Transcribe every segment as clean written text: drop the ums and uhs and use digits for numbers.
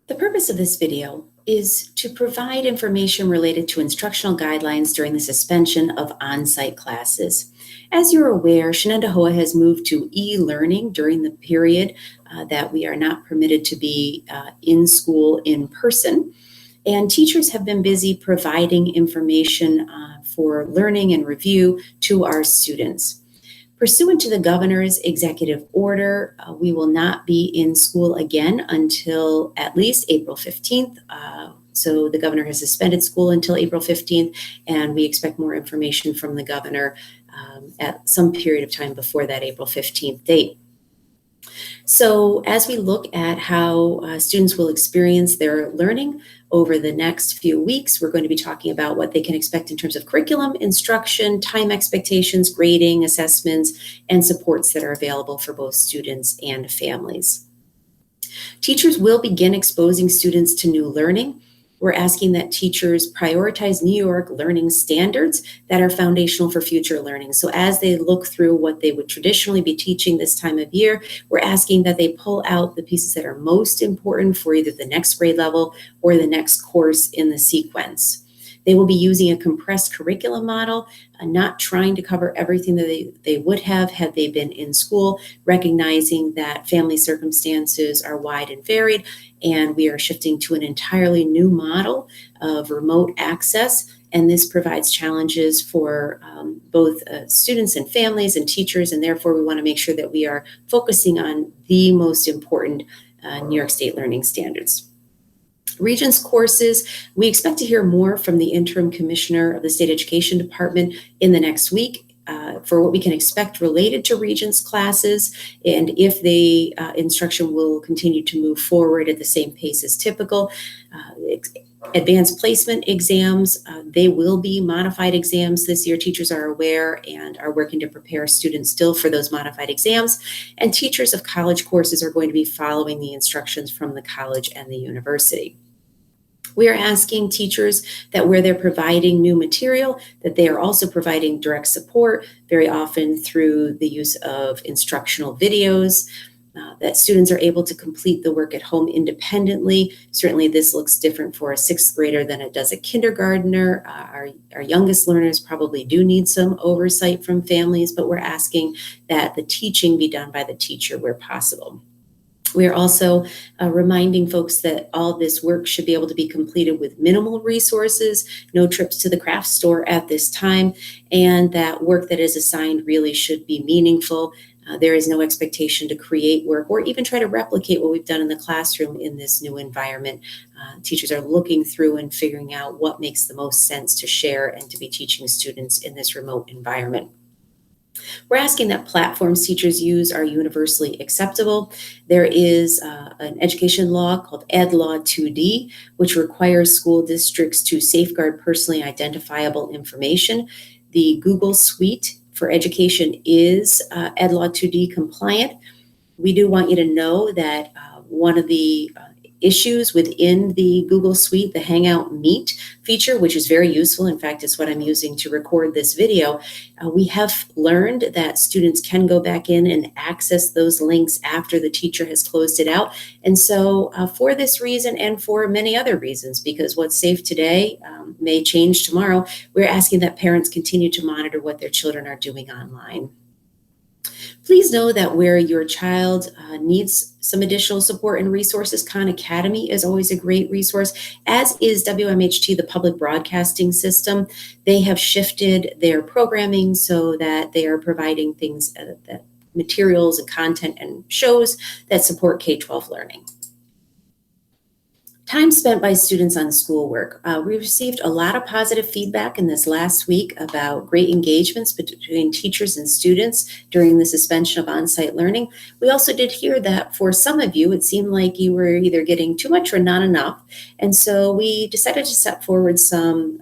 The purpose of this video is to provide information related to instructional guidelines during the suspension of on-site classes. As you're aware, Shenendehowa has moved to e-learning during the period that we are not permitted to be in school in person. And teachers have been busy providing information for learning and review to our students. Pursuant to the governor's executive order, we will not be in school again until at least April 15th. So the governor has suspended school until April 15th, and we expect more information from the governor at some period of time before that April 15th date. So as we look at how students will experience their learning over the next few weeks, we're going to be talking about what they can expect in terms of curriculum, instruction, time expectations, grading, assessments, and supports that are available for both students and families. Teachers will begin exposing students to new learning. We're asking that teachers prioritize New York learning standards that are foundational for future learning. So as they look through what they would traditionally be teaching this time of year, we're asking that they pull out the pieces that are most important for either the next grade level or the next course in the sequence. They will be using a compressed curriculum model, not trying to cover everything that they would have had they been in school, recognizing that family circumstances are wide and varied, and we are shifting to an entirely new model of remote access. And this provides challenges for both students and families and teachers, and therefore we want to make sure that we are focusing on the most important New York State learning standards. Regents courses, we expect to hear more from the interim commissioner of the State Education Department in the next week for what we can expect related to Regents classes, and if the instruction will continue to move forward at the same pace as typical. Advanced placement exams, they will be modified exams this year. Teachers are aware and are working to prepare students still for those modified exams. And teachers of college courses are going to be following the instructions from the college and the university. We are asking teachers that where they're providing new material, that they are also providing direct support, very often through the use of instructional videos, that students are able to complete the work at home independently. Certainly this looks different for a sixth grader than it does a kindergartner. Our youngest learners probably do need some oversight from families, but we're asking that the teaching be done by the teacher where possible. We are also reminding folks that all this work should be able to be completed with minimal resources, no trips to the craft store at this time, and that work that is assigned really should be meaningful. There is no expectation to create work or even try to replicate what we've done in the classroom in this new environment. Teachers are looking through and figuring out what makes the most sense to share and to be teaching students in this remote environment. We're asking that platforms teachers use are universally acceptable. There is an education law called Ed Law 2D, which requires school districts to safeguard personally identifiable information. The Google Suite for Education is Ed Law 2D compliant. We do want you to know that one of the issues within the Google Suite, the Hangout Meet feature, which is very useful. In fact, it's what I'm using to record this video. We have learned that students can go back in and access those links after the teacher has closed it out. And so for this reason and for many other reasons, because what's safe today may change tomorrow, we're asking that parents continue to monitor what their children are doing online. Please know that where your child needs some additional support and resources, Khan Academy is always a great resource, as is WMHT, the public broadcasting system. They have shifted their programming so that they are providing things, that materials and content and shows that support K-12 learning. Time spent by students on schoolwork. We received a lot of positive feedback in this last week about great engagements between teachers and students during the suspension of on-site learning. We also did hear that for some of you, it seemed like you were either getting too much or not enough. And so we decided to set forward some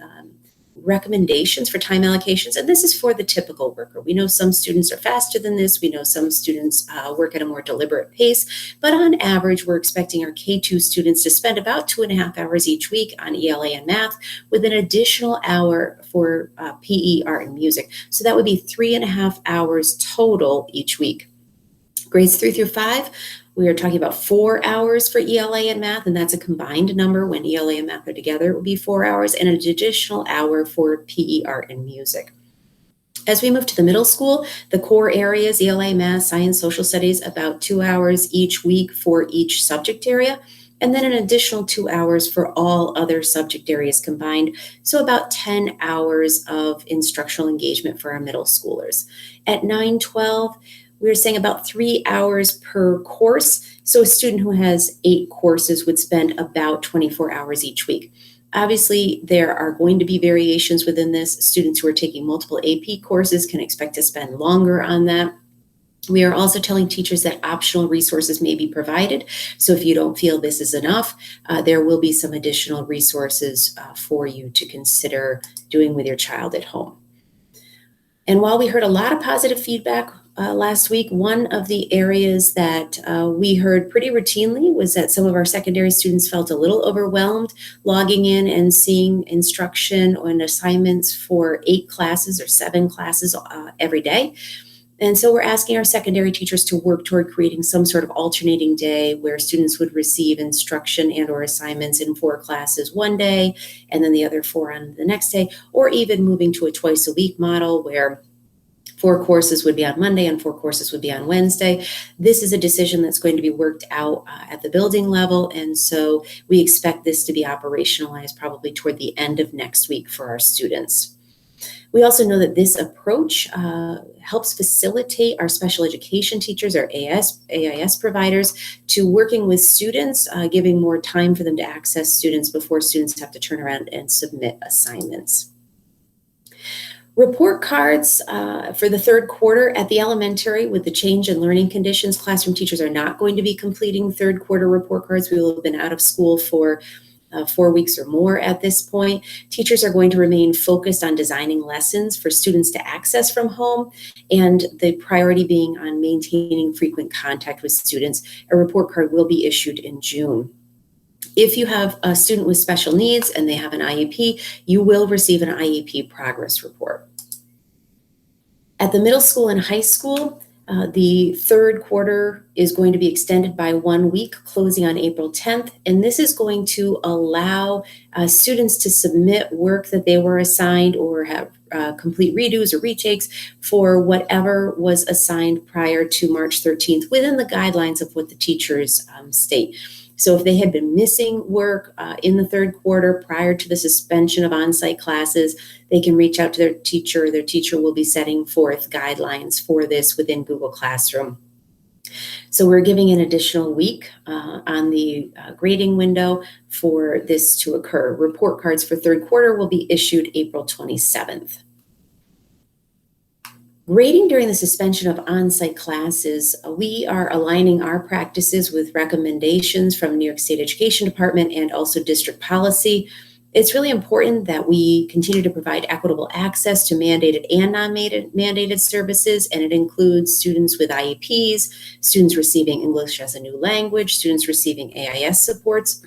recommendations for time allocations, and this is for the typical worker. We know some students are faster than this. We know some students work at a more deliberate pace, but on average, we're expecting our K-2 students to spend about 2.5 hours each week on ELA and math, with an additional hour for PE, art, and music. So that would be 3.5 hours total each week. Grades 3 through 5 We are talking about 4 hours for ELA and math, and that's a combined number. When ELA and math are together, it will be 4 hours, and an additional hour for PE, art, and music. As we move to the middle school, the core areas, ELA, math, science, social studies, about 2 hours each week for each subject area, and then an additional 2 hours for all other subject areas combined. So about 10 hours of instructional engagement for our middle schoolers. At 9-12, we're saying about 3 hours per course. So a student who has 8 courses would spend about 24 hours each week. Obviously, there are going to be variations within this. Students who are taking multiple AP courses can expect to spend longer on that. We are also telling teachers that optional resources may be provided. So if you don't feel this is enough, there will be some additional resources for you to consider doing with your child at home. And while we heard a lot of positive feedback last week, one of the areas that we heard pretty routinely was that some of our secondary students felt a little overwhelmed logging in and seeing instruction and assignments for 8 classes or 7 classes every day. And so we're asking our secondary teachers to work toward creating some sort of alternating day where students would receive instruction and or assignments in 4 classes one day and then the other 4 on the next day, or even moving to a twice a week model where 4 courses would be on Monday and 4 courses would be on Wednesday. This is a decision that's going to be worked out at the building level, and so we expect this to be operationalized probably toward the end of next week for our students. We also know that this approach helps facilitate our special education teachers, our AIS providers, to working with students, giving more time for them to access students before students have to turn around and submit assignments. Report cards for the 3rd quarter at the elementary. With the change in learning conditions, classroom teachers are not going to be completing 3rd quarter report cards. We will have been out of school for 4 weeks or more at this point. Teachers are going to remain focused on designing lessons for students to access from home, and the priority being on maintaining frequent contact with students. A report card will be issued in June. If you have a student with special needs and they have an IEP, you will receive an IEP progress report. At the middle school and high school, the 3rd quarter is going to be extended by 1 week, closing on April 10th. And this is going to allow students to submit work that they were assigned or have complete redos or retakes for whatever was assigned prior to March 13th within the guidelines of what the teachers state. So if they had been missing work in the 3rd quarter prior to the suspension of on-site classes, they can reach out to their teacher. Their teacher will be setting forth guidelines for this within Google Classroom. So we're giving an additional week on the grading window for this to occur. Report cards for 3rd quarter will be issued April 27th. Grading during the suspension of on-site classes, we are aligning our practices with recommendations from New York State Education Department and also district policy. It's really important that we continue to provide equitable access to mandated and non-mandated services, and it includes students with IEPs, students receiving English as a new language, students receiving AIS supports,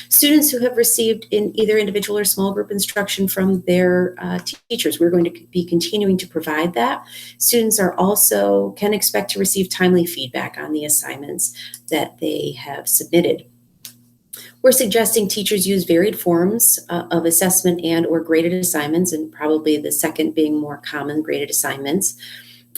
students who have received in either individual or small group instruction from their teachers. We're going to be continuing to provide that. Students are also can expect to receive timely feedback on the assignments that they have submitted. We're suggesting teachers use varied forms of assessment and or graded assignments, and probably the second being more common, graded assignments,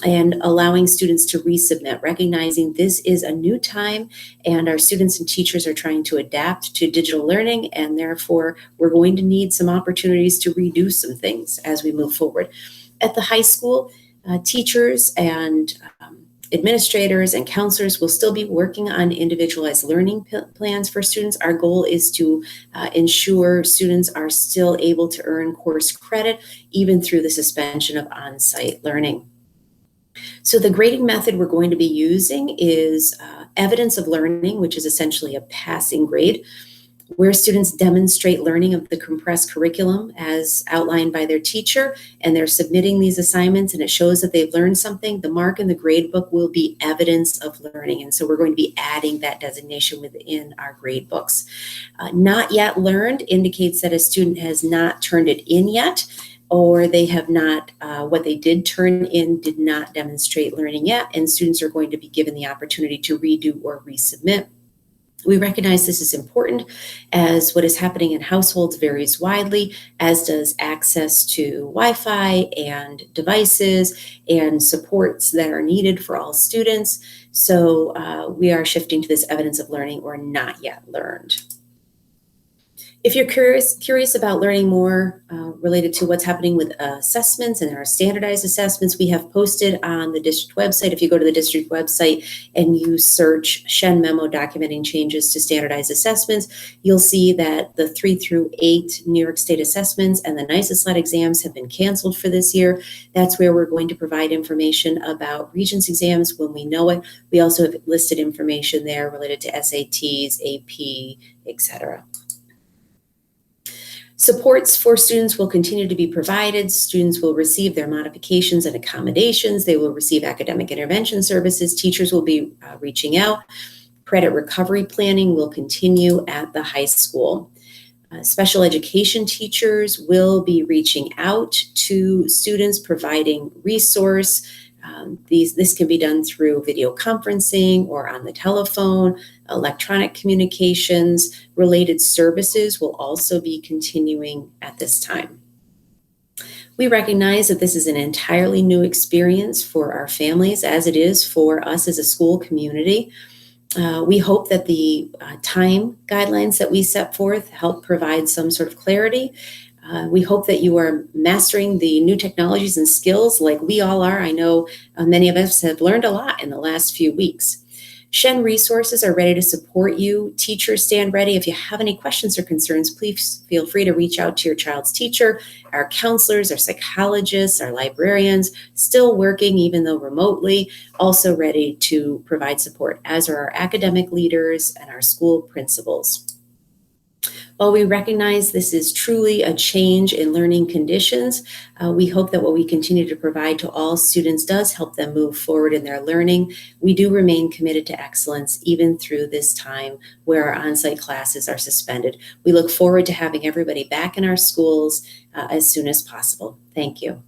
and allowing students to resubmit, recognizing this is a new time and our students and teachers are trying to adapt to digital learning, and therefore we're going to need some opportunities to redo some things as we move forward. At the high school, teachers and administrators and counselors will still be working on individualized learning plans for students. Our goal is to ensure students are still able to earn course credit even through the suspension of on-site learning. So the grading method we're going to be using is evidence of learning, which is essentially a passing grade, where students demonstrate learning of the compressed curriculum as outlined by their teacher, and they're submitting these assignments and it shows that they've learned something. The mark in the grade book will be evidence of learning, and so we're going to be adding that designation within our grade books. Not yet learned indicates that a student has not turned it in yet, or they have not, what they did turn in did not demonstrate learning yet, and students are going to be given the opportunity to redo or resubmit. We recognize this is important as what is happening in households varies widely, as does access to Wi-Fi and devices and supports that are needed for all students. So we are shifting to this evidence of learning or not yet learned. If you're curious about learning more related to what's happening with assessments and our standardized assessments, we have posted on the district website. If you go to the district website and you search Shen memo documenting changes to standardized assessments, you'll see that the 3 through 8 New York State assessments and the NYSESLET exams have been canceled for this year. That's where we're going to provide information about Regents exams when we know it. We also have listed information there related to SATs, AP, etc. Supports for students will continue to be provided. Students will receive their modifications and accommodations. They will receive academic intervention services. Teachers will be reaching out. Credit recovery planning will continue at the high school. Special education teachers will be reaching out to students, providing resource. This can be done through video conferencing or on the telephone. Electronic communications related services will also be continuing at this time. We recognize that this is an entirely new experience for our families, as it is for us as a school community. We hope that the time guidelines that we set forth help provide some sort of clarity. We hope that you are mastering the new technologies and skills like we all are. I know many of us have learned a lot in the last few weeks. Shen resources are ready to support you. Teachers stand ready. If you have any questions or concerns, please feel free to reach out to your child's teacher. Our counselors, our psychologists, our librarians, still working even though remotely, also ready to provide support, as are our academic leaders and our school principals. While we recognize this is truly a change in learning conditions, we hope that what we continue to provide to all students does help them move forward in their learning. We do remain committed to excellence even through this time where our on-site classes are suspended. We look forward to having everybody back in our schools as soon as possible. Thank you.